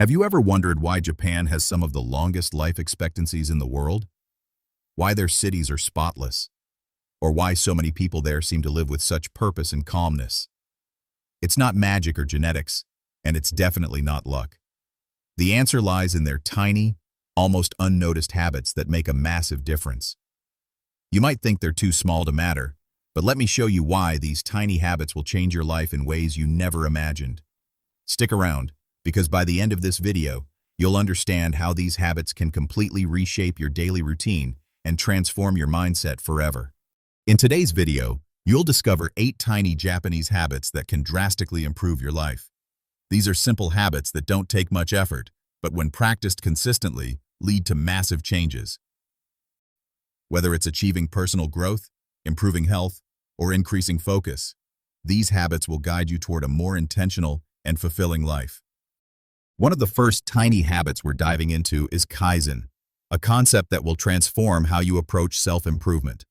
Have you ever wondered why Japan has some of the longest life expectancies in the world? Why their cities are spotless? Or why so many people there seem to live with such purpose and calmness? It's not magic or genetics, and it's definitely not luck. The answer lies in their tiny, almost unnoticed habits that make a massive difference. You might think they're too small to matter, but let me show you why these tiny habits will change your life in ways you never imagined. Stick around, because by the end of this video, you'll understand how these habits can completely reshape your daily routine and transform your mindset forever. In today's video, you'll discover 8 tiny Japanese habits that can drastically improve your life. These are simple habits that don't take much effort, but when practiced consistently, lead to massive changes. Whether it's achieving personal growth, improving health, or increasing focus, these habits will guide you toward a more intentional and fulfilling life. One of the first tiny habits we're diving into is Kaizen, a concept that will transform how you approach self-improvement.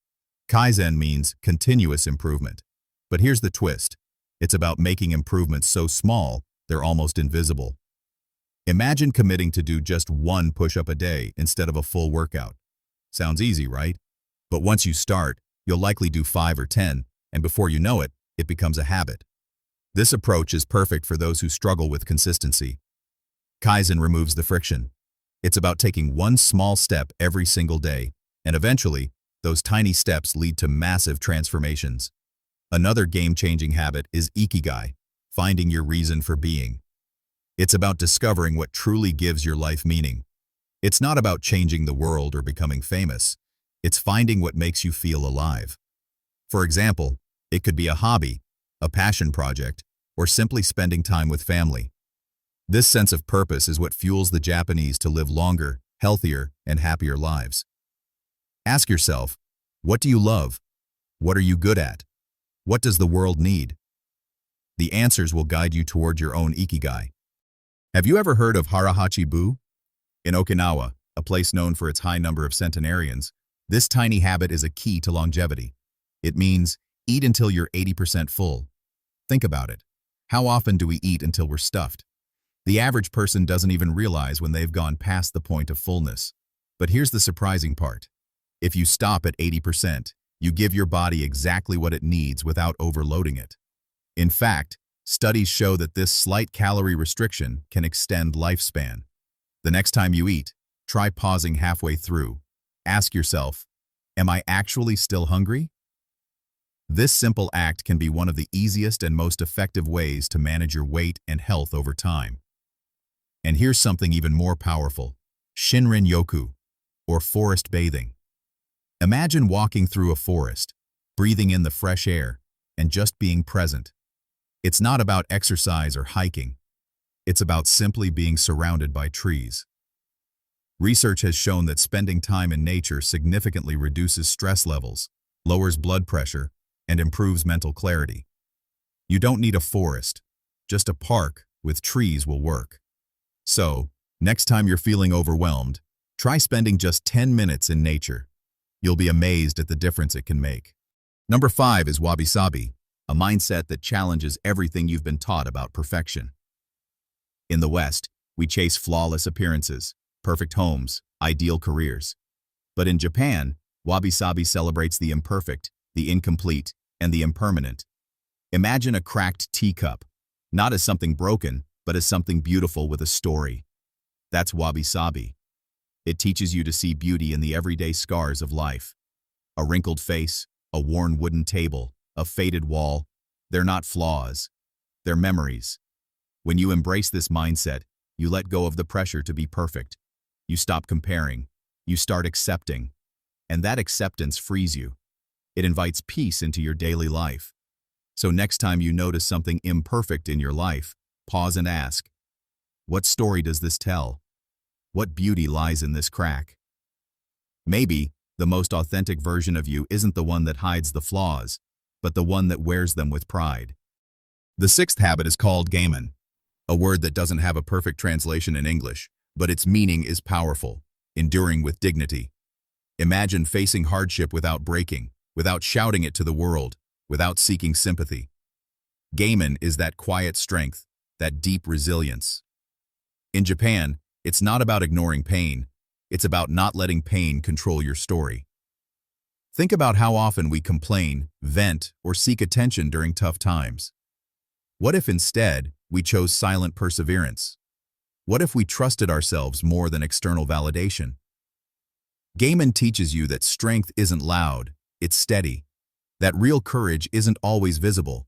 Kaizen means continuous improvement. But here's the twist. It's about making improvements so small, they're almost invisible. Imagine committing to do just 1 push-up a day instead of a full workout. Sounds easy, right? But once you start, you'll likely do 5 or 10, and before you know it, it becomes a habit. This approach is perfect for those who struggle with consistency. Kaizen removes the friction. It's about taking 1 small step every single day, and eventually, those tiny steps lead to massive transformations. Another game-changing habit is Ikigai, finding your reason for being. It's about discovering what truly gives your life meaning. It's not about changing the world or becoming famous. It's finding what makes you feel alive. For example, it could be a hobby, a passion project, or simply spending time with family. This sense of purpose is what fuels the Japanese to live longer, healthier, and happier lives. Ask yourself, what do you love? What are you good at? What does the world need? The answers will guide you toward your own Ikigai. Have you ever heard of Harahachi Buu? In Okinawa, a place known for its high number of centenarians, this tiny habit is a key to longevity. It means eat until you're 80% full. Think about it. How often do we eat until we're stuffed? The average person doesn't even realize when they've gone past the point of fullness. But here's the surprising part. If you stop at 80%, you give your body exactly what it needs without overloading it. In fact, studies show that this slight calorie restriction can extend lifespan. The next time you eat, try pausing halfway through. Ask yourself, am I actually still hungry? This simple act can be one of the easiest and most effective ways to manage your weight and health over time. And here's something even more powerful, Shinrin-yoku, or forest bathing. Imagine walking through a forest, breathing in the fresh air, and just being present. It's not about exercise or hiking. It's about simply being surrounded by trees. Research has shown that spending time in nature significantly reduces stress levels, lowers blood pressure, and improves mental clarity. You don't need a forest. Just a park with trees will work. So, next time you're feeling overwhelmed, try spending just 10 minutes in nature. You'll be amazed at the difference it can make. Number 5 is wabi-sabi, a mindset that challenges everything you've been taught about perfection. In the West, we chase flawless appearances, perfect homes, ideal careers. But in Japan, wabi-sabi celebrates the imperfect, the incomplete, and the impermanent. Imagine a cracked teacup, not as something broken, but as something beautiful with a story. That's wabi-sabi. It teaches you to see beauty in the everyday scars of life. A wrinkled face, a worn wooden table, a faded wall. They're not flaws. They're memories. When you embrace this mindset, you let go of the pressure to be perfect. You stop comparing. You start accepting. And that acceptance frees you. It invites peace into your daily life. So next time you notice something imperfect in your life, pause and ask, what story does this tell? What beauty lies in this crack? Maybe the most authentic version of you isn't the one that hides the flaws, but the one that wears them with pride. The 6th habit is called Kaizen, a word that doesn't have a perfect translation in English, but its meaning is powerful, enduring with dignity. Imagine facing hardship without breaking, without shouting it to the world, without seeking sympathy. Kaizen is that quiet strength, that deep resilience. In Japan, it's not about ignoring pain, it's about not letting pain control your story. Think about how often we complain, vent, or seek attention during tough times. What if instead we chose silent perseverance? What if we trusted ourselves more than external validation? Gaiman teaches you that strength isn't loud, it's steady. That real courage isn't always visible,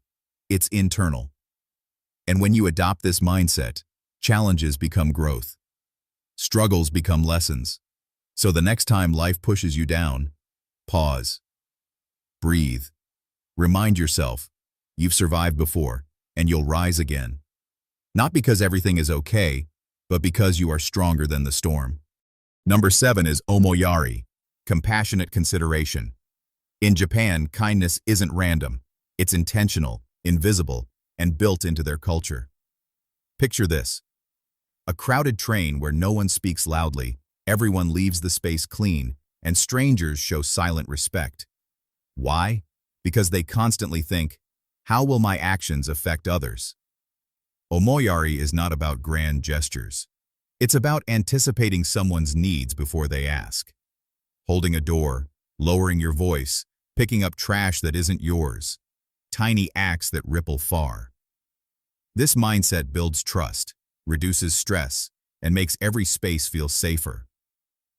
it's internal. And when you adopt this mindset, challenges become growth. Struggles become lessons. So the next time life pushes you down, pause. Breathe. Remind yourself, you've survived before, and you'll rise again. Not because everything is okay, but because you are stronger than the storm. Number 7 is omoyari, compassionate consideration. In Japan, kindness isn't random. It's intentional, invisible, and built into their culture. Picture this. A crowded train where no one speaks loudly, everyone leaves the space clean, and strangers show silent respect. Why? Because they constantly think, how will my actions affect others? Omoyari is not about grand gestures. It's about anticipating someone's needs before they ask. Holding a door, lowering your voice, picking up trash that isn't yours. Tiny acts that ripple far. This mindset builds trust, reduces stress, and makes every space feel safer.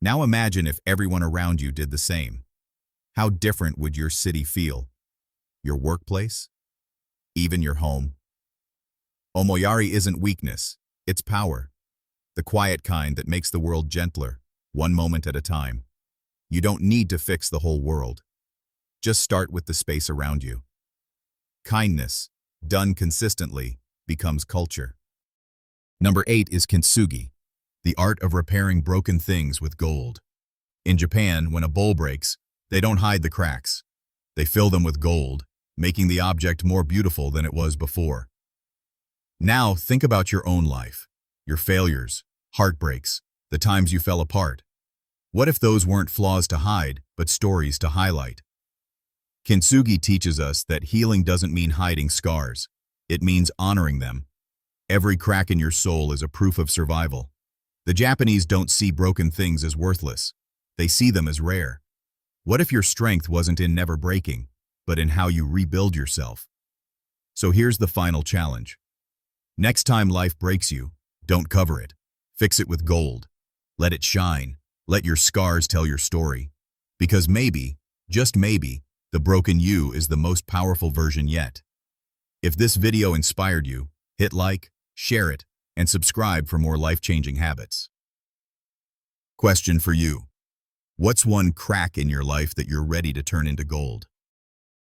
Now imagine if everyone around you did the same. How different would your city feel? Your workplace? Even your home? Omoyari isn't weakness, it's power. The quiet kind that makes the world gentler, one moment at a time. You don't need to fix the whole world. Just start with the space around you. Kindness, done consistently, becomes culture. Number 8 is kintsugi, the art of repairing broken things with gold. In Japan, when a bowl breaks, they don't hide the cracks. They fill them with gold, making the object more beautiful than it was before. Now think about your own life, your failures, heartbreaks, the times you fell apart. What if those weren't flaws to hide, but stories to highlight? Kintsugi teaches us that healing doesn't mean hiding scars. It means honoring them. Every crack in your soul is a proof of survival. The Japanese don't see broken things as worthless. They see them as rare. What if your strength wasn't in never breaking, but in how you rebuild yourself? So here's the final challenge. Next time life breaks you, don't cover it. Fix it with gold. Let it shine. Let your scars tell your story. Because maybe, just maybe, the broken you is the most powerful version yet. If this video inspired you, hit like, share it, and subscribe for more life-changing habits. Question for you. What's one crack in your life that you're ready to turn into gold?